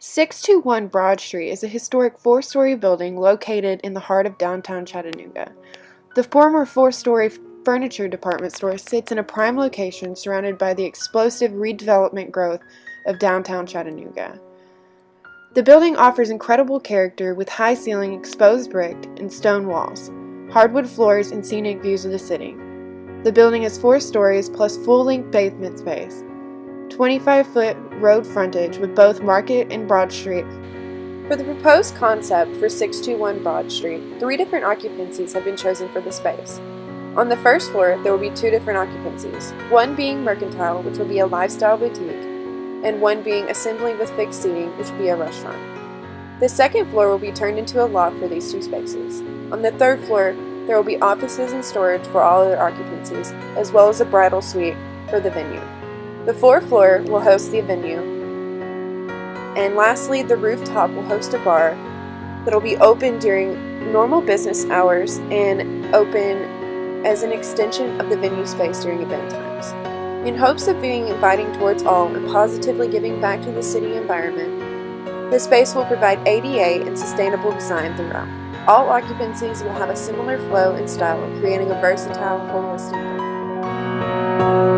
621 Broad Street is a historic four-story building located in the heart of downtown Chattanooga. The former four-story furniture department store sits in a prime location surrounded by the explosive redevelopment growth of downtown Chattanooga. The building offers incredible character with high-ceiling exposed brick and stone walls, hardwood floors, and scenic views of the city. The building is 4 stories plus full-length basement space, 25-foot road frontage with both Market and Broad Street. For the proposed concept for 621 Broad Street, 3 different occupancies have been chosen for the space. On the first floor, there will be 2 different occupancies, one being mercantile, which will be a lifestyle boutique, and one being assembly with fixed seating, which will be a restaurant. The second floor will be turned into a loft for these 2 spaces. On the third floor, there will be offices and storage for all other occupancies, as well as a bridal suite for the venue. The 4th floor will host the venue, and lastly, the rooftop will host a bar that will be open during normal business hours and open as an extension of the venue space during event times. In hopes of being inviting towards all and positively giving back to the city environment, the space will provide ADA and sustainable design throughout. All occupancies will have a similar flow and style, creating a versatile, holistic look.